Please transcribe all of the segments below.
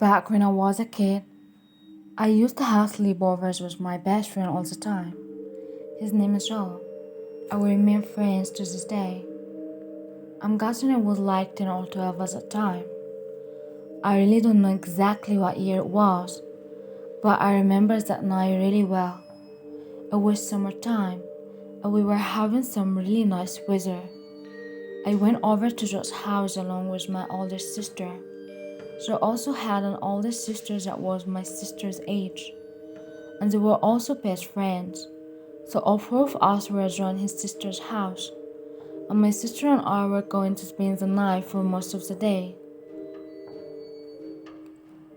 Back when I was a kid, I used to have sleepovers with my best friend all the time. His name is Joe, and we remain friends to this day. I'm guessing it was like 10 or 12 at the time. I really don't know exactly what year it was, but I remember that night really well. It was summertime, and we were having some really nice weather. I went over to Joe's house along with my older sister. Joe also had an older sister that was my sister's age, and they were also best friends. So all four of us were around his sister's house, and my sister and I were going to spend the night for most of the day.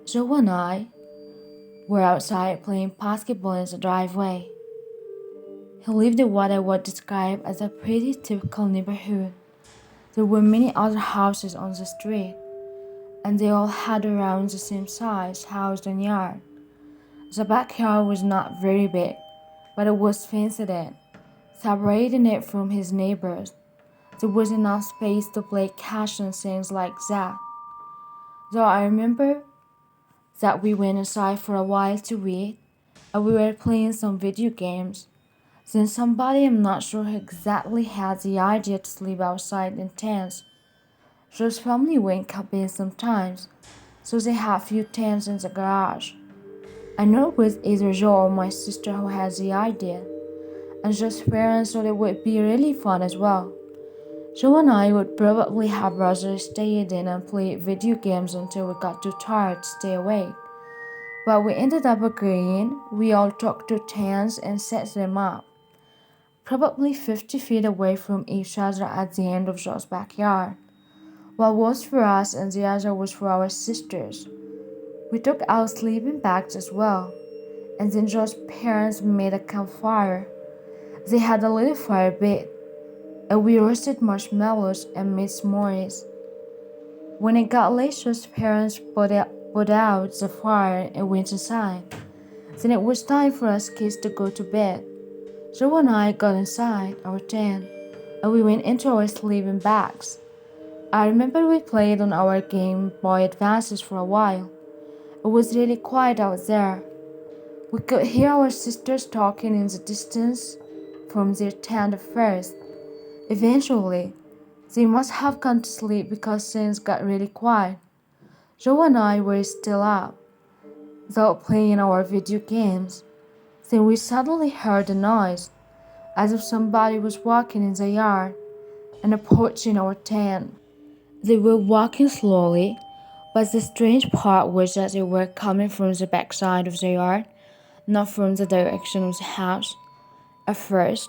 Joe and I were outside playing basketball in the driveway. He lived in what I would describe as a pretty typical neighborhood. There were many other houses on the street, and they all had around the same size house and yard. The backyard was not very big, but it was fenced in, separating it from his neighbors. There was enough space to play catch and things like that. Though I remember that we went inside for a while to eat, and we were playing some video games. Then somebody, I'm not sure who exactly, had the idea to sleep outside in tents. Joe's family went camping sometimes, so they had few tents in the garage. I know it was either Joe or my sister who had the idea, and Joe's parents thought it would be really fun as well. Joe and I would probably have rather stayed in and played video games until we got too tired to stay awake. But we ended up agreeing. We all took two tents and set them up, probably 50 feet away from each other at the end of Joe's backyard. One was for us and the other was for our sisters. We took our sleeping bags as well, and then Joe's parents made a campfire. They had a little fire pit, and we roasted marshmallows and made s'mores. When it got late, Joe's parents put out the fire and went inside. Then it was time for us kids to go to bed. Joe and I got inside our tent, and we went into our sleeping bags. I remember we played on our Game Boy Advances for a while. It was really quiet out there. We could hear our sisters talking in the distance from their tent at first. Eventually, they must have gone to sleep because things got really quiet. Joe and I were still up, though playing our video games. Then we suddenly heard a noise, as if somebody was walking in the yard and approaching our tent. They were walking slowly, but the strange part was that they were coming from the backside of the yard, not from the direction of the house. At first,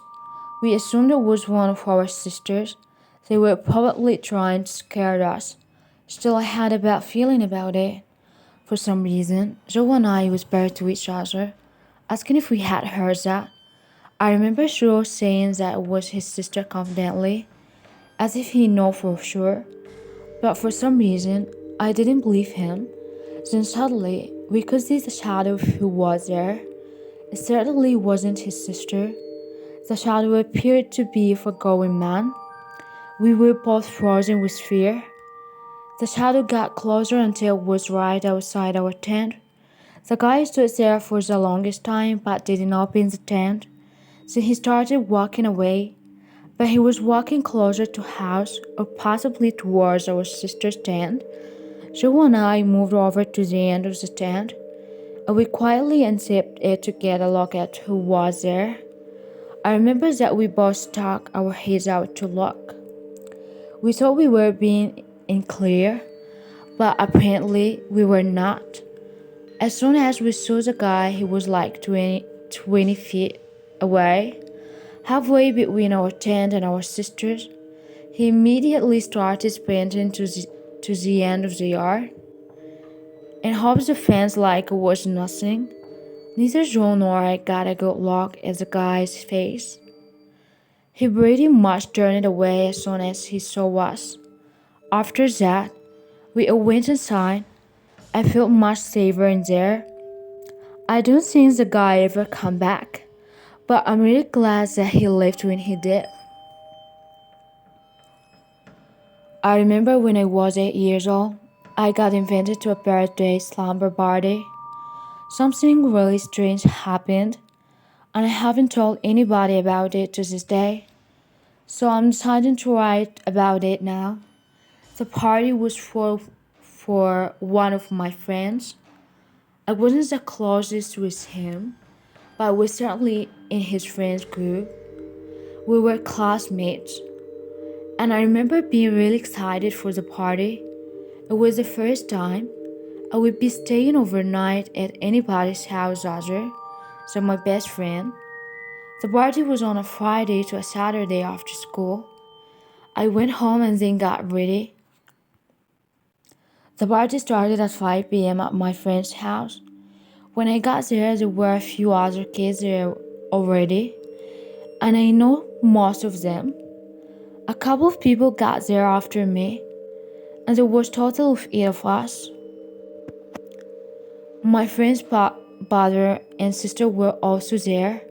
we assumed it was one of our sisters. They were probably trying to scare us. Still, I had a bad feeling about it. For some reason, Joe and I whispered to each other, asking if we had heard that. I remember Joe saying that it was his sister confidently, as if he knew for sure. But for some reason, I didn't believe him. Then suddenly, we could see the shadow of who was there. It certainly wasn't his sister. The shadow appeared to be a forgotten man. We were both frozen with fear. The shadow got closer until it was right outside our tent. The guy stood there for the longest time but didn't open the tent. Then he started walking away, but he was walking closer to house or possibly towards our sister's tent. Joe and I moved over to the end of the tent, and we quietly unzipped it to get a look at who was there. I remember that we both stuck our heads out to look. We thought we were being in clear, but apparently we were not. As soon as we saw the guy, he was like 20 feet away, halfway between our tent and our sisters. He immediately started sprinting to the end of the yard and hopped the fence like it was nothing. Neither Joe nor I got a good look at the guy's face. He pretty much turned away as soon as he saw us. After that, we all went inside. I felt much safer in there. I don't think the guy ever come back, but I'm really glad that he left when he did. I remember when I was 8 years old, I got invited to a birthday slumber party. Something really strange happened, and I haven't told anybody about it to this day. So I'm deciding to write about it now. The party was for one of my friends. I wasn't the closest with him, but I was certainly in his friends group. We were classmates, and I remember being really excited for the party. It was the first time I would be staying overnight at anybody's house other than my best friend. The party was on a Friday to a Saturday after school. I went home and then got ready. The party started at 5 p.m. at my friend's house. When I got there were a few other kids there already, and I know most of them. A couple of people got there after me, and there was a total of 8 of us. My friend's brother and sister were also there,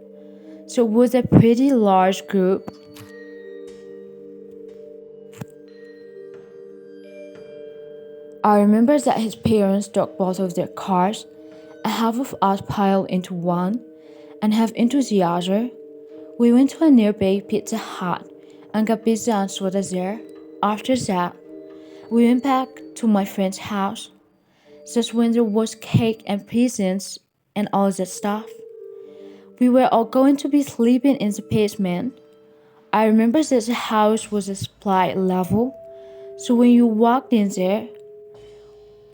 so it was a pretty large group. I remember that his parents took both of their cars, and half of us piled into one and half into the other. We went to a nearby Pizza Hut and got pizza and soda there. After that, we went back to my friend's house. That's when there was cake and presents and all that stuff. We were all going to be sleeping in the basement. I remember that the house was a split level, so when you walked in there,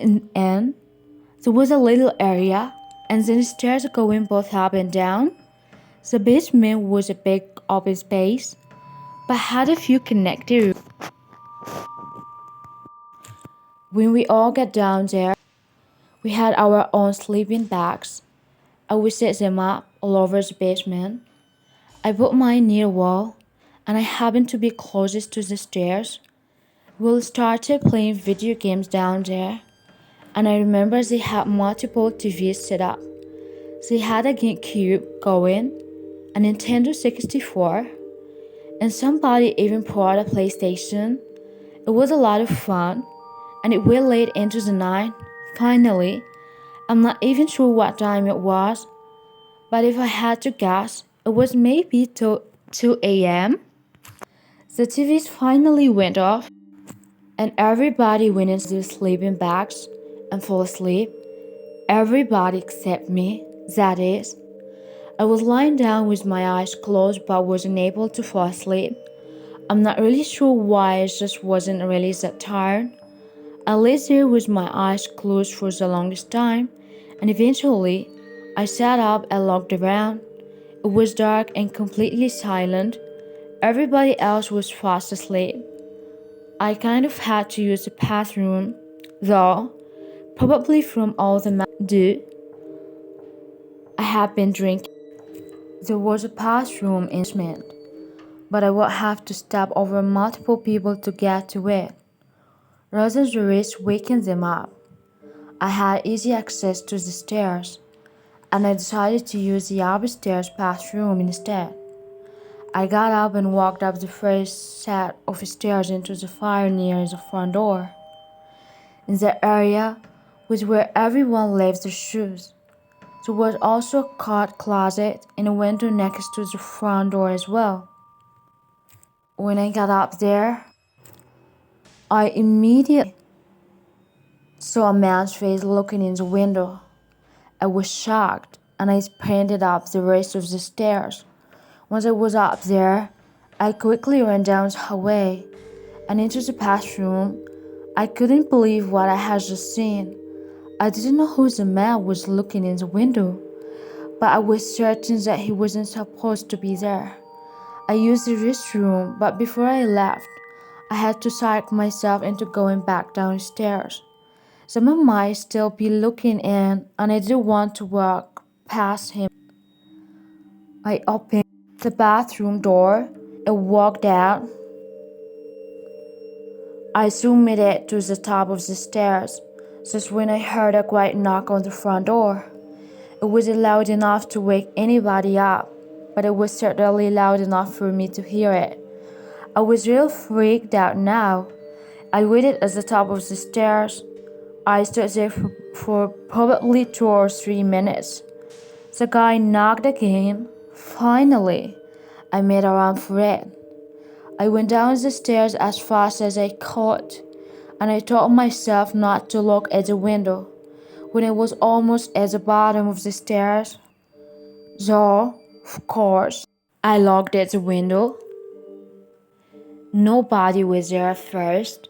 and there was a little area, and then stairs going both up and down. The basement was a big open space, but had a few connected rooms. When we all got down there, we had our own sleeping bags. I would set them up all over the basement. I put mine near a wall, and I happened to be closest to the stairs. We started playing video games down there, and I remember they had multiple TVs set up. They had a GameCube going, a Nintendo 64, and somebody even brought a PlayStation. It was a lot of fun, and it went late into the night. Finally, I'm not even sure what time it was, but if I had to guess, it was maybe 2 a.m. The TVs finally went off, and everybody went into their sleeping bags and fell asleep. Everybody except me, that is. I was lying down with my eyes closed but wasn't able to fall asleep. I'm not really sure why, I just wasn't really that tired. I lay there with my eyes closed for the longest time, and eventually I sat up and looked around. It was dark and completely silent. Everybody else was fast asleep. I kind of had to use the bathroom, though, probably from all the dew I had been drinking. There was a bathroom in the basement, but I would have to step over multiple people to get to it. Rather than risk waking them up, I had easy access to the stairs, and I decided to use the upstairs bathroom instead. I got up and walked up the first set of stairs into the fire near the front door. In the area was where everyone left their shoes. There was also a coat closet and a window next to the front door as well. When I got up there, I immediately saw a man's face looking in the window. I was shocked and I sprinted up the rest of the stairs. Once I was up there, I quickly ran down the hallway and into the bathroom. I couldn't believe what I had just seen. I didn't know who the man was looking in the window, but I was certain that he wasn't supposed to be there. I used the restroom, but before I left, I had to psych myself into going back downstairs. Someone might still be looking in, and I didn't want to walk past him. I opened the bathroom door and walked out. I zoomed it to the top of the stairs. Just when I heard a quiet knock on the front door. It wasn't loud enough to wake anybody up, but it was certainly loud enough for me to hear it. I was real freaked out now. I waited at the top of the stairs. I stood there for probably 2 or 3 minutes. The guy knocked again. Finally, I made a run for it. I went down the stairs as fast as I could, and I told myself not to look at the window when it was almost at the bottom of the stairs. So, of course, I looked at the window. Nobody was there at first,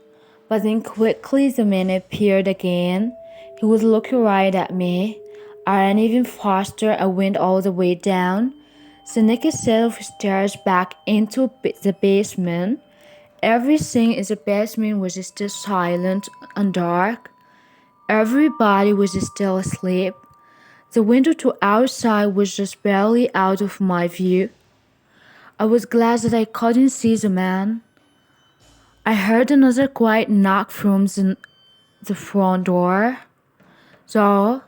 but then quickly the man appeared again. He was looking right at me. I ran even faster and went all the way down the next set of stairs back into the basement. Everything in the basement was still silent and dark. Everybody was still asleep. The window to outside was just barely out of my view. I was glad that I couldn't see the man. I heard another quiet knock from the front door. So,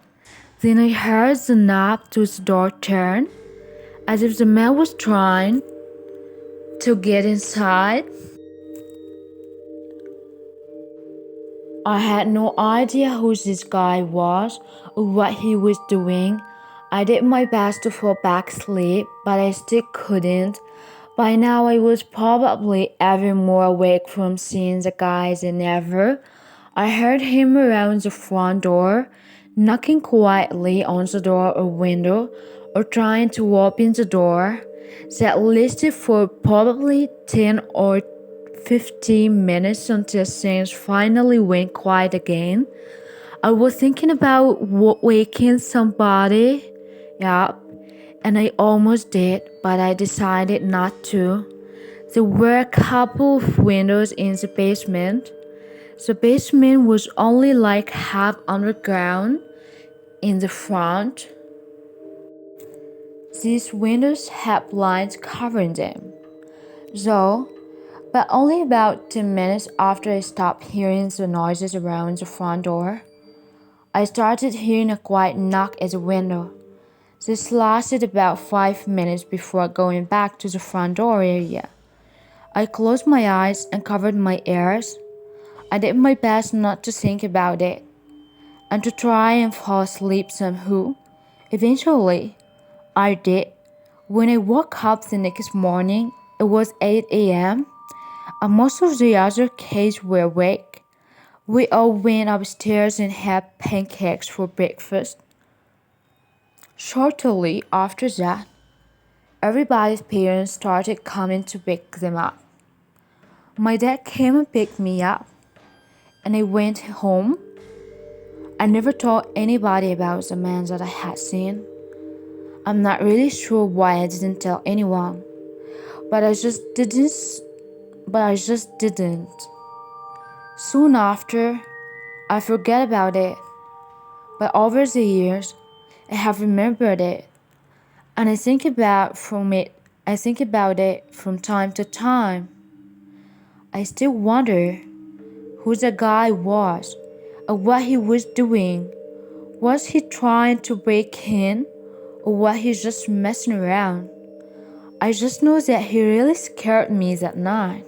then I heard the knob to the door turn, as if the man was trying to get inside. I had no idea who this guy was or what he was doing. I did my best to fall back asleep, but I still couldn't. By now I was probably even more awake from seeing the guy than ever. I heard him around the front door, knocking quietly on the door or window, or trying to open the door. That lasted for probably 10 or 15 minutes until things finally went quiet again. I was thinking about waking somebody up, and I almost did, but I decided not to. There were a couple of windows in the basement. The basement was only like half underground in the front. These windows had blinds covering them, though. But only about 10 minutes after I stopped hearing the noises around the front door, I started hearing a quiet knock at the window. This lasted about 5 minutes before going back to the front door area. I closed my eyes and covered my ears. I did my best not to think about it and to try and fall asleep somehow. Eventually, I did. When I woke up the next morning, it was 8 a.m. and most of the other kids were awake. We all went upstairs and had pancakes for breakfast. Shortly after that, everybody's parents started coming to pick them up. My dad came and picked me up, and I went home. I never told anybody about the man that I had seen. I'm not really sure why I didn't tell anyone, but I just didn't. Soon after, I forgot about it, but over the years, I have remembered it, and I think about it from time to time. I still wonder who the guy was and what he was doing. Was he trying to break in, or was he just messing around? I just know that he really scared me that night.